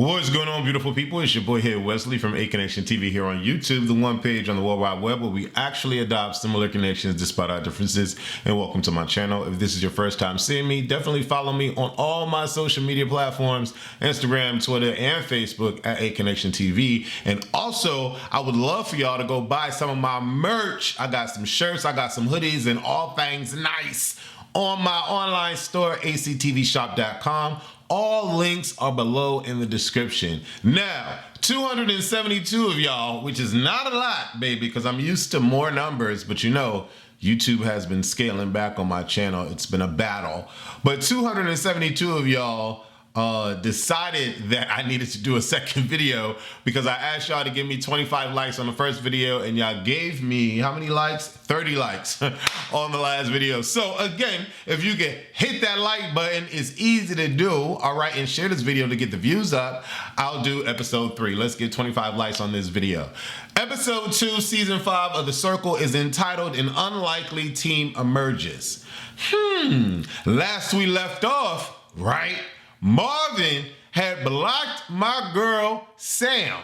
What's going on, beautiful people? It's your boy here, Wesley from A Connection TV here on YouTube, the one page on the World Wide Web where we actually adopt similar connections despite our differences. And welcome to my channel. If this is your first time seeing me, definitely follow me on all my social media platforms, Instagram, Twitter, and Facebook at A Connection TV. And also, I would love for y'all to go buy some of my merch. I got some shirts, I got some hoodies, and all things nice on my online store, actvshop.com. All links are below in the description. Now, 272 of y'all, which is not a lot, baby, because I'm used to more numbers, but you know, YouTube has been scaling back on my channel. It's been a battle. But 272 of y'all decided that I needed to do a second video because I asked y'all to give me 25 likes on the first video and y'all gave me, how many likes? 30 likes on the last video. So again, if you can hit that like button, it's easy to do, all right, and share this video to get the views up, I'll do episode 3. Let's get 25 likes on this video. Episode 2, season 5 of The Circle is entitled An Unlikely Team Emerges. Last we left off, right? Marvin had blocked my girl, Sam,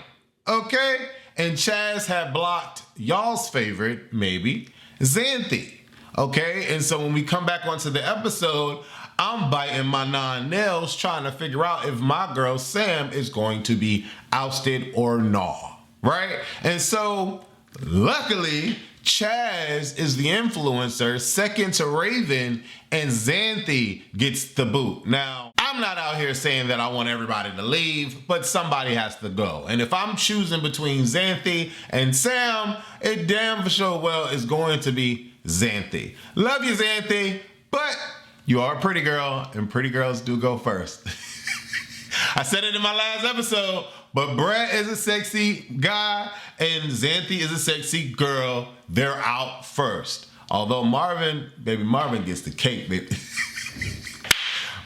okay? And Chaz had blocked y'all's favorite, maybe, Xanthi, okay? And so when we come back onto the episode, I'm biting my nails trying to figure out if my girl, Sam, is going to be ousted or not, right? And so, luckily, Chaz is the influencer, second to Raven, and Xanthi gets the boot. Now, I'm not out here saying that I want everybody to leave, but somebody has to go. And if I'm choosing between Xanthi and Sam, it damn for sure well is going to be Xanthi. Love you, Xanthi, but you are a pretty girl, and pretty girls do go first. I said it in my last episode, but Brett is a sexy guy and Xanthi is a sexy girl. They're out first. Although Marvin gets the cake, baby.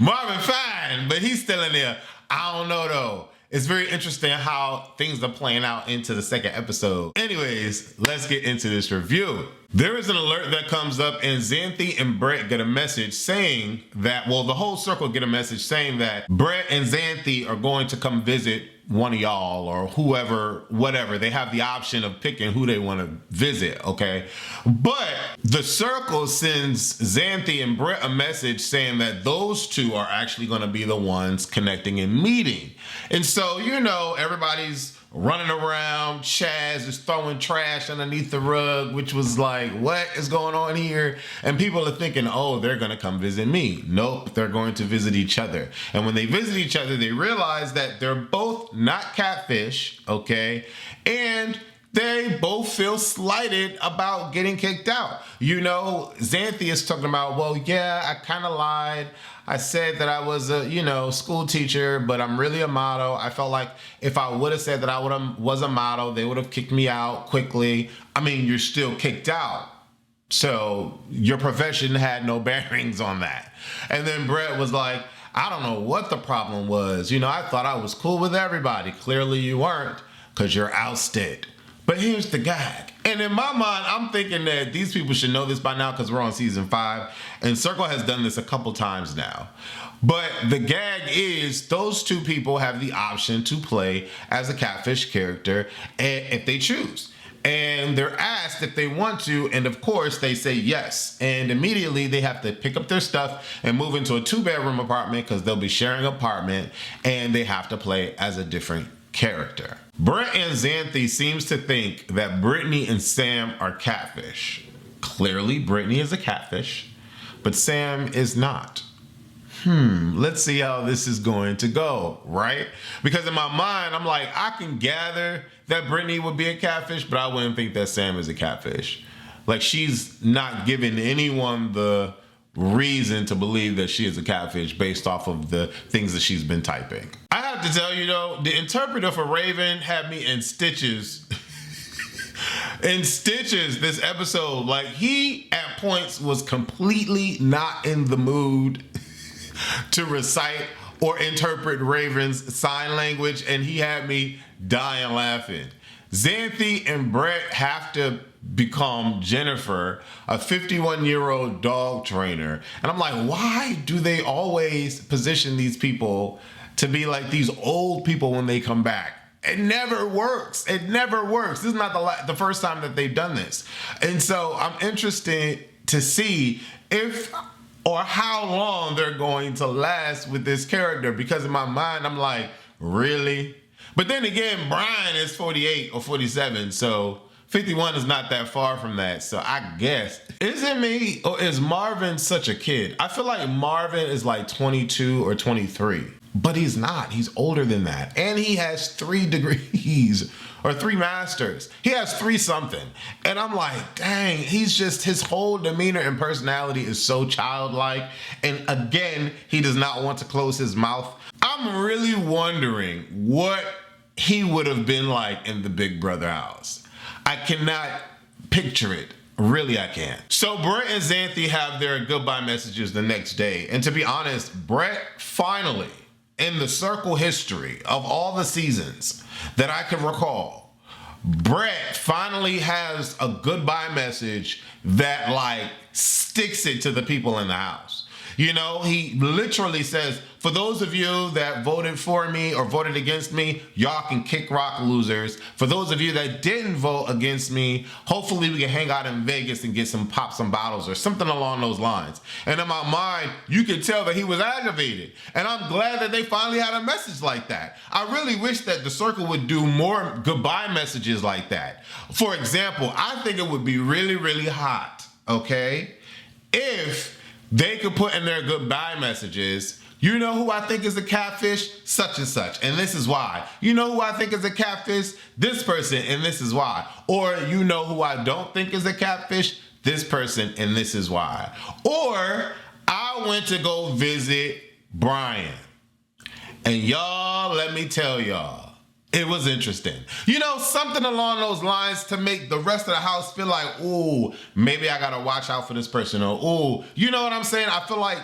Marvin fine, but he's still in there. I don't know though. It's very interesting how things are playing out into the second episode. Anyways, let's get into this review. There is an alert that comes up and Xanthi and Brett get a message saying that, well, the whole circle get a message saying that Brett and Xanthi are going to come visit one of y'all or whoever, whatever. They have the option of picking who they want to visit, okay? But the circle sends Xanthi and Brett a message saying that those two are actually going to be the ones connecting and meeting. And so, you know, everybody's running around. Chaz is throwing trash underneath the rug, which was like, what is going on here? And people are thinking, oh, they're going to come visit me. Nope, they're going to visit each other. And when they visit each other, they realize that they're both not catfish, okay? And they both feel slighted about getting kicked out. You know, Xanthi is talking about, well, yeah, I kind of lied. I said that I was a, you know, school teacher, but I'm really a model. I felt like if I would have said that I was a model, they would have kicked me out quickly. I mean, you're still kicked out. So your profession had no bearings on that. And then Brett was like, I don't know what the problem was. You know, I thought I was cool with everybody. Clearly you weren't, because you're ousted. But here's the gag. And in my mind, I'm thinking that these people should know this by now because we're on season 5. And Circle has done this a couple times now. But the gag is those two people have the option to play as a catfish character if they choose. And they're asked if they want to, and of course they say yes. And immediately they have to pick up their stuff and move into a 2-bedroom apartment because they'll be sharing an apartment, and they have to play as a different character. Brett and Xanthi seems to think that Brittany and Sam are catfish. Clearly, Brittany is a catfish, but Sam is not. Let's see how this is going to go, right? Because in my mind, I'm like, I can gather that Brittany would be a catfish, but I wouldn't think that Sam is a catfish. Like, she's not giving anyone the reason to believe that she is a catfish based off of the things that she's been typing. I have to tell you though, the interpreter for Raven had me in stitches. In stitches this episode. Like, he at points was completely not in the mood to recite or interpret Raven's sign language, and he had me dying laughing. Xanthi and Brett have to become Jennifer, a 51-year-old dog trainer. And I'm like, why do they always position these people to be like these old people when they come back. It never works. It never works. This is not the first time that they've done this. And so I'm interested to see if or how long they're going to last with this character, because in my mind, I'm like, really? But then again, Brian is 48 or 47, so 51 is not that far from that. So I guess, is it me or is Marvin such a kid? I feel like Marvin is like 22 or 23. But he's not. He's older than that. And he has 3 degrees or 3 masters. He has 3 something. And I'm like, dang, his whole demeanor and personality is so childlike. And again, he does not want to close his mouth. I'm really wondering what he would have been like in the Big Brother house. I cannot picture it. Really, I can't. So Brett and Xanthi have their goodbye messages the next day. And to be honest, Brett finally, in the circle history of all the seasons that I can recall, Brett finally has a goodbye message that like sticks it to the people in the house. You know, he literally says, for those of you that voted for me or voted against me, y'all can kick rock, losers. For those of you that didn't vote against me, hopefully we can hang out in Vegas and get pop some bottles or something along those lines. And in my mind, you could tell that he was aggravated. And I'm glad that they finally had a message like that. I really wish that the circle would do more goodbye messages like that. For example, I think it would be really, really hot, okay, if they could put in their goodbye messages, you know who I think is a catfish? Such and such, and this is why. You know who I think is a catfish? This person, and this is why. Or you know who I don't think is a catfish? This person, and this is why. Or I went to go visit Brian. And y'all, let me tell y'all, it was interesting. You know, something along those lines to make the rest of the house feel like, ooh, maybe I gotta watch out for this person, or ooh, you know what I'm saying? I feel like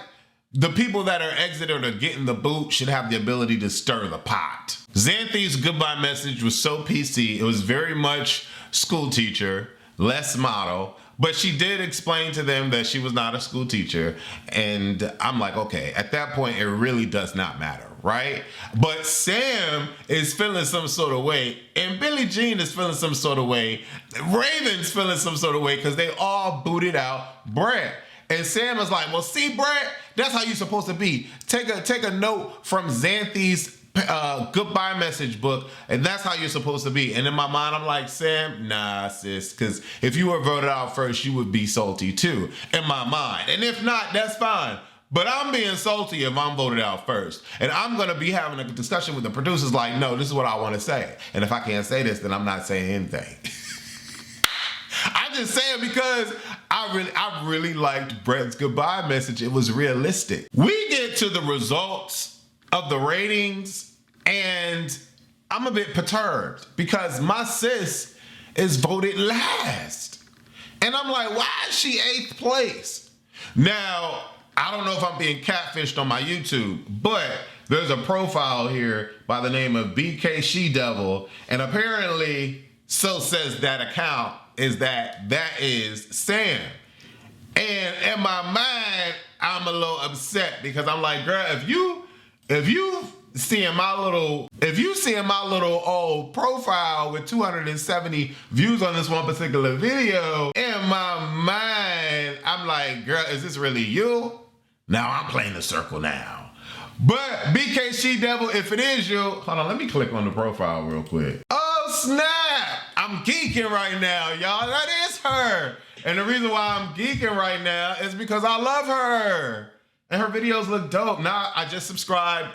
the people that are exited or getting the boot should have the ability to stir the pot. Xanthi's goodbye message was so PC. It was very much school teacher, less model, but she did explain to them that she was not a school teacher. And I'm like, okay, at that point, it really does not matter, right? But Sam is feeling some sort of way, and Billie Jean is feeling some sort of way. Raven's feeling some sort of way because they all booted out Brett. And Sam is like, well, see, Brett, that's how you're supposed to be. Take a note from Xanthi's goodbye message book, and that's how you're supposed to be. And in my mind, I'm like, Sam, nah, sis, because if you were voted out first, you would be salty too, in my mind. And if not, that's fine. But I'm being salty if I'm voted out first. And I'm going to be having a discussion with the producers like, no, this is what I want to say. And if I can't say this, then I'm not saying anything. I'm just saying because I really liked Brett's goodbye message. It was realistic. We get to the results of the ratings, and I'm a bit perturbed because my sis is voted last. And I'm like, why is she 8th place? Now, I don't know if I'm being catfished on my YouTube, but there's a profile here by the name of BK She-Devil, and apparently, so says that account, is that is Sam. And in my mind, I'm a little upset because I'm like, girl, if you seeing my little old profile with 270 views on this one particular video, in my mind, I'm like, girl, is this really you? Now I'm playing the circle now. But BK She-Devil, if it is you, hold on, let me click on the profile real quick. Oh, snap! I'm geeking right now, y'all. That is her. And the reason why I'm geeking right now is because I love her. And her videos look dope. Now, I just subscribed,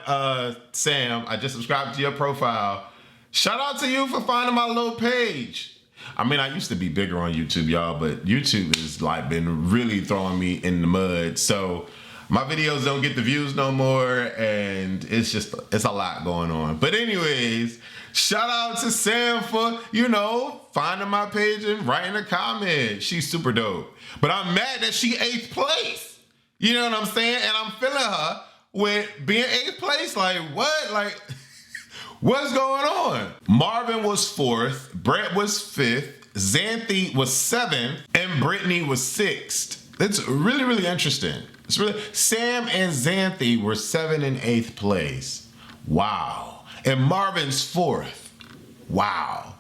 Sam. I just subscribed to your profile. Shout out to you for finding my little page. I mean, I used to be bigger on YouTube, y'all, but YouTube has like been really throwing me in the mud. So my videos don't get the views no more, and it's a lot going on. But anyways, shout out to Sam for, finding my page and writing a comment. She's super dope. But I'm mad that she 8th place. You know what I'm saying? And I'm feeling her with being 8th place. Like, what? Like, what's going on? Marvin was 4th, Brett was 5th, Xanthi was 7th, and Brittany was 6th. It's really, really interesting. Sam and Xanthi were 7th and 8th place. Wow. And Marvin's 4th. Wow.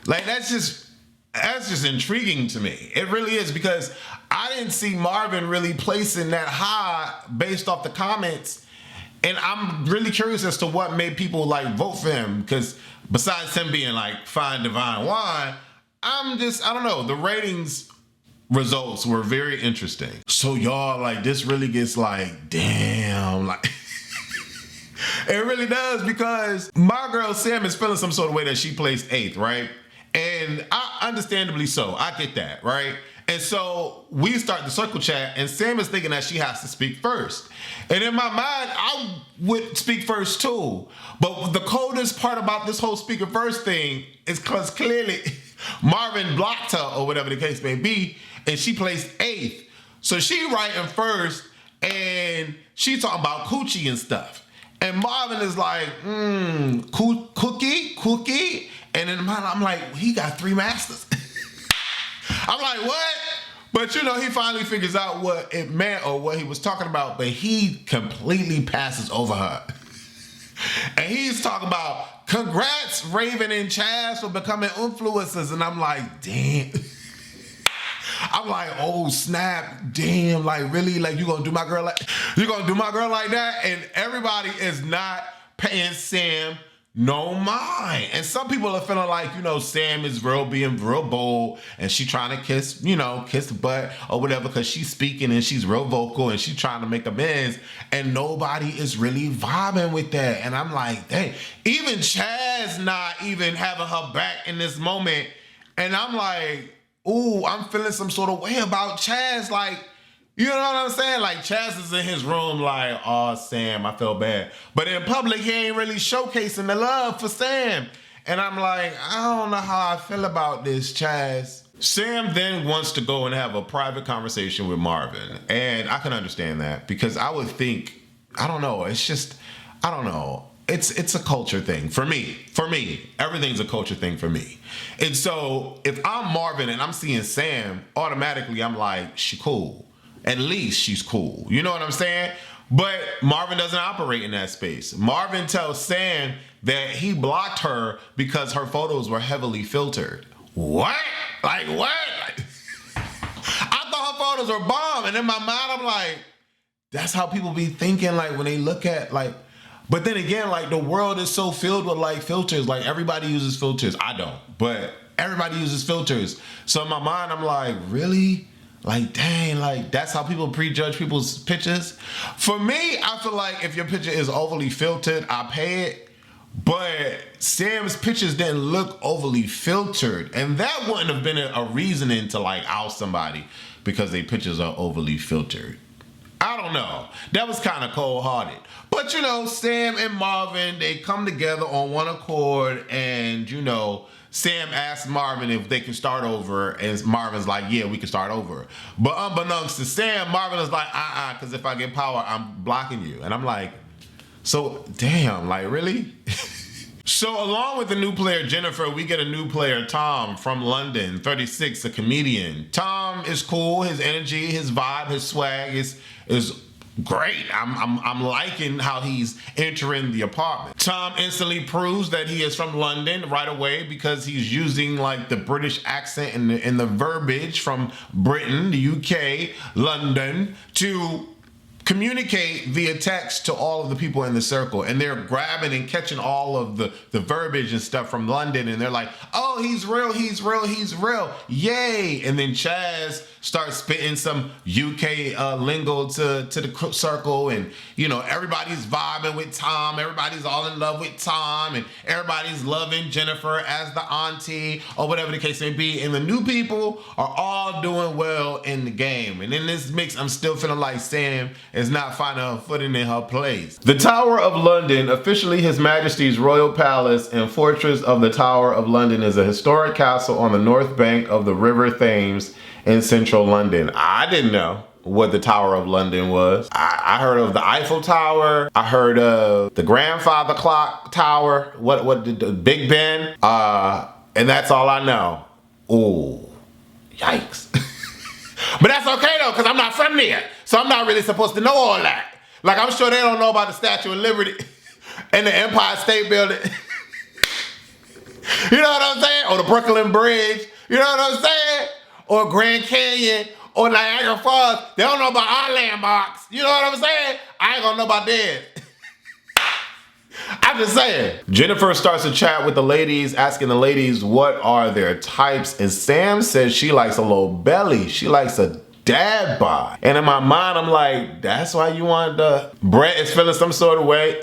Like that's just intriguing to me. It really is, because I didn't see Marvin really placing that high based off the comments. And I'm really curious as to what made people like vote for him, because besides him being like fine divine wine, I don't know, the ratings results were very interesting. So y'all, like, this really gets like, damn, like it really does, because my girl Sam is feeling some sort of way that she placed 8th, right? And understandably so, I get that, right? And so we start the circle chat, and Sam is thinking that she has to speak first. And in my mind, I would speak first too. But the coldest part about this whole speaker first thing is because clearly Marvin blocked her, or whatever the case may be, and she placed 8th. So she writing first, and she talking about coochie and stuff. And Marvin is like, cookie? And in mind, I'm like, he got 3 masters. I'm like, what? But you know, he finally figures out what it meant or what he was talking about, but he completely passes over her. And he's talking about, congrats, Raven and Chaz, for becoming influencers. And I'm like, damn. I'm like, oh snap, damn, like really? Like you gonna do my girl like that? And everybody is not paying Sam no mind. And some people are feeling like, you know, Sam is being real bold, and she trying to kiss the butt or whatever, because she's speaking and she's real vocal and she's trying to make amends, and nobody is really vibing with that. And I'm like, dang, even Chaz not even having her back in this moment. And I'm like, ooh, I'm feeling some sort of way about Chaz. Like, you know what I'm saying? Like, Chaz is in his room like, oh, Sam, I feel bad. But in public, he ain't really showcasing the love for Sam. And I'm like, I don't know how I feel about this, Chaz. Sam then wants to go and have a private conversation with Marvin. And I can understand that, because I would think, I don't know, it's just, I don't know. It's a culture thing for me. Everything's a culture thing for me. And so if I'm Marvin and I'm seeing Sam, automatically I'm like, she cool. At least she's cool. You know what I'm saying? But Marvin doesn't operate in that space. Marvin tells Sam that he blocked her because her photos were heavily filtered. What? Like what? I thought her photos were bomb. And in my mind, I'm like, that's how people be thinking, like when they look at like, but then again, like the world is so filled with like filters. Like everybody uses filters. I don't, but everybody uses filters. So in my mind, I'm like, really? Like, dang, like that's how people prejudge people's pictures. For me, I feel like if your picture is overly filtered, I pay it. But Sam's pictures didn't look overly filtered. And that wouldn't have been a reasoning to like oust somebody because their pictures are overly filtered. I don't know. That was kind of cold-hearted. But, you know, Sam and Marvin, they come together on one accord, and, you know, Sam asks Marvin if they can start over, and Marvin's like, yeah, we can start over. But unbeknownst to Sam, Marvin is like, because if I get power, I'm blocking you. And I'm like, so, damn, like, really? So along with the new player, Jennifer, we get a new player, Tom, from London, 36, a comedian. Tom is cool. His energy, his vibe, his swag is great. I'm liking how he's entering the apartment. Tom instantly proves that he is from London right away because he's using like the British accent and the verbiage from Britain, the UK, London, to communicate via text to all of the people in the circle. And they're grabbing and catching all of the verbiage and stuff from London, and they're like, oh, he's real, yay. And then Chaz starts spitting some UK lingo to the circle, and you know, everybody's vibing with Tom, everybody's all in love with Tom, and everybody's loving Jennifer as the auntie or whatever the case may be, and the new people are all doing well in the game. And in this mix, I'm still feeling like Sam is not finding her footing in her place. The Tower of London, officially His Majesty's Royal Palace and Fortress of the Tower of London, is a historic castle on the north bank of the River Thames in central London. I didn't know what the Tower of London was. I heard of the Eiffel Tower. I heard of the Grandfather Clock Tower. What did the Big Ben? And that's all I know. Ooh, yikes. But that's okay though, because I'm not from there. So I'm not really supposed to know all that. Like, I'm sure they don't know about the Statue of Liberty. in the Empire State Building. You know what I'm saying? Or the Brooklyn Bridge. You know what I'm saying? Or Grand Canyon. Or Niagara Falls. They don't know about our landmarks. You know what I'm saying? I ain't gonna know about theirs. I'm just saying. Jennifer starts to chat with the ladies, asking the ladies what are their types. And Sam says she likes a little belly. She likes a dad bod. And in my mind, I'm like, that's why you want the... Brett is feeling some sort of way.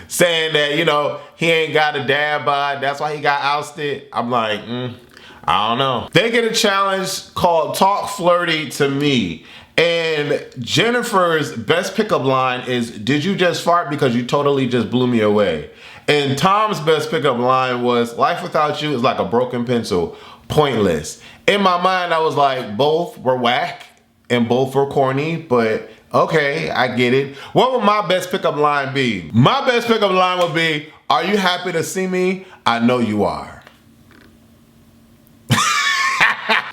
Saying that, you know, he ain't got a dad bod. That's why he got ousted. I'm like, I don't know. They get a challenge called Talk Flirty to Me. And Jennifer's best pickup line is, did you just fart because you totally just blew me away? And Tom's best pickup line was, life without you is like a broken pencil, pointless. In my mind, I was like, both were whack and both were corny, but okay, I get it. What would my best pickup line be? My best pickup line would be, are you happy to see me? I know you are.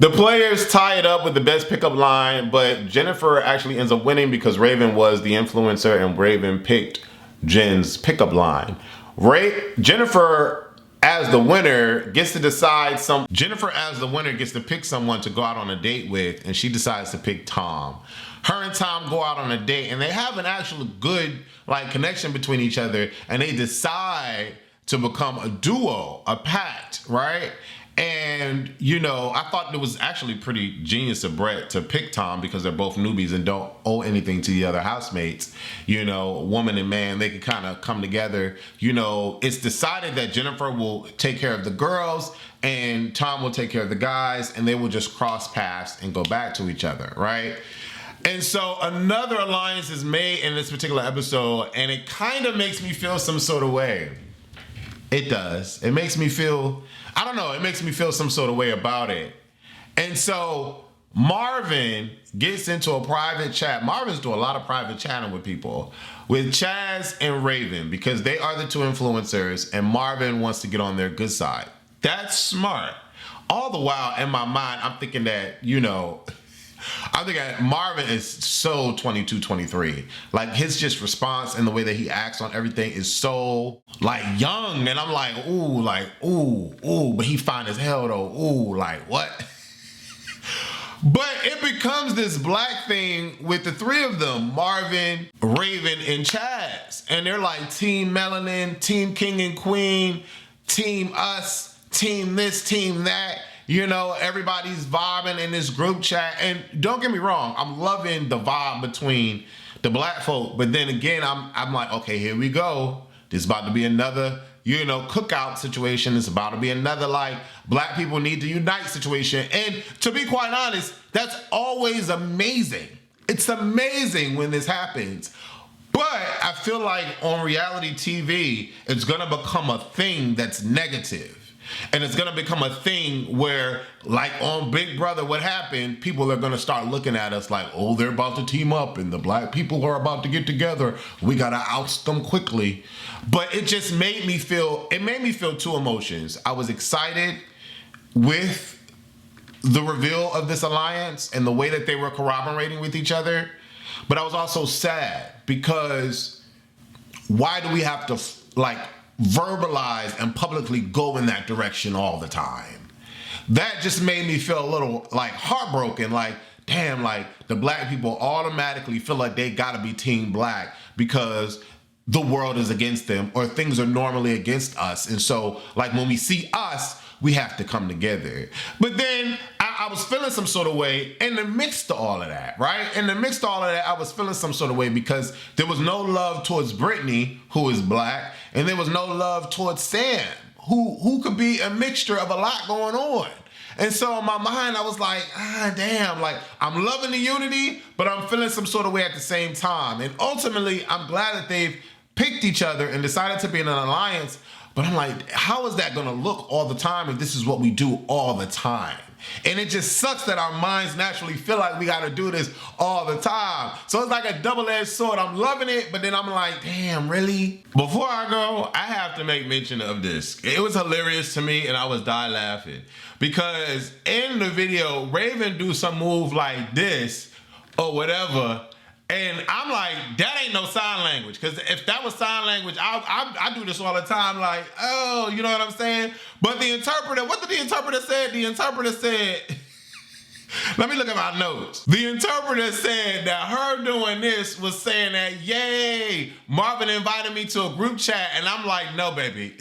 The players tie it up with the best pickup line, but Jennifer actually ends up winning because Raven was the influencer and Raven picked Jen's pickup line. Jennifer as the winner gets to decide Jennifer as the winner gets to pick someone to go out on a date with, and she decides to pick Tom. Her and Tom go out on a date and they have an actual good connection between each other, and they decide to become a duo, a pact, right? And, you know, I thought it was actually pretty genius of Brett to pick Tom because they're both newbies and don't owe anything to the other housemates. You know, woman and man, they can kind of come together. You know, it's decided that Jennifer will take care of the girls and Tom will take care of the guys, and they will just cross paths and go back to each other, right? And so another alliance is made in this particular episode, and it kind of makes me feel some sort of way. It does. It makes me feel... I don't know, it makes me feel some sort of way about it. And so Marvin gets into a private chat. Marvin's doing a lot of private chatting with people, with Chaz and Raven, because they are the two influencers and Marvin wants to get on their good side. That's smart. All the while in my mind, I'm thinking that, you know, I think Marvin is so 22, 23. Like his just response and the way that he acts on everything is so young. And I'm like, ooh, but he fine as hell though. Ooh, what? But it becomes this black thing with the three of them, Marvin, Raven, and Chaz. And they're like Team Melanin, Team King and Queen, Team Us, Team this, Team that. You know, everybody's vibing in this group chat. And don't get me wrong, I'm loving the vibe between the black folk. But then again, I'm like, okay, here we go. This is about to be another, you know, cookout situation. It's about to be another black people need to unite situation. And to be quite honest, that's always amazing. It's amazing when this happens. But I feel like on reality TV, it's gonna become a thing that's negative. And it's gonna become a thing where, on Big Brother, what happened, people are gonna start looking at us like, oh, they're about to team up and the black people are about to get together. We gotta oust them quickly. But it just made me feel two emotions. I was excited with the reveal of this alliance and the way that they were corroborating with each other. But I was also sad because why do we have to, verbalize and publicly go in that direction all the time? That just made me feel a little heartbroken, damn, the black people automatically feel like they gotta be team black because the world is against them or things are normally against us. And so when we see us, we have to come together. But then I was feeling some sort of way in the midst of all of that, right? In the midst of all of that, I was feeling some sort of way because there was no love towards Brittany, who is black, and there was no love towards Sam, who could be a mixture of a lot going on. And so in my mind, I was like, damn, I'm loving the unity, but I'm feeling some sort of way at the same time. And ultimately, I'm glad that they've picked each other and decided to be in an alliance. But I'm like, how is that gonna look all the time if this is what we do all the time? And it just sucks that our minds naturally feel like we gotta do this all the time. So it's like a double-edged sword. I'm loving it, but then I'm like, damn, really? Before I go, I have to make mention of this. It was hilarious to me and I was die laughing. Because in the video, Raven do some move like this or whatever, And I'm like, that ain't no sign language. Because if that was sign language, I do this all the time. Like, oh, you know what I'm saying? But the interpreter, what did the interpreter say? The interpreter said, let me look at my notes. The interpreter said that her doing this was saying that, yay, Marvin invited me to a group chat. And I'm like, no, baby.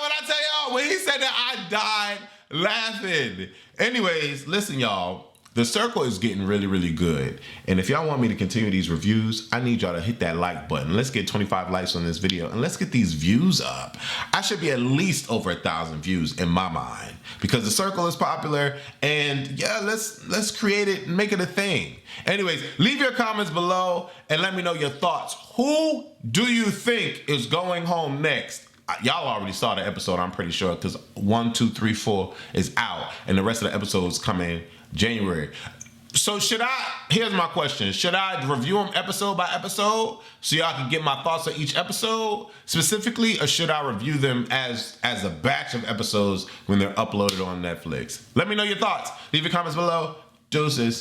When I tell y'all, when he said that, I died laughing. Anyways, listen, y'all. The circle is getting really, really good. And if y'all want me to continue these reviews, I need y'all to hit that like button. Let's get 25 likes on this video and let's get these views up. I should be at least over 1,000 views in my mind because the circle is popular and yeah, let's create it and make it a thing. Anyways, leave your comments below and let me know your thoughts. Who do you think is going home next? Y'all already saw the episode, I'm pretty sure, because 1, 2, 3, 4 is out and the rest of the episodes come in January. So here's my question. Should I review them episode by episode so y'all can get my thoughts on each episode specifically, or should I review them as a batch of episodes when they're uploaded on Netflix? Let me know your thoughts. Leave your comments below. Deuces.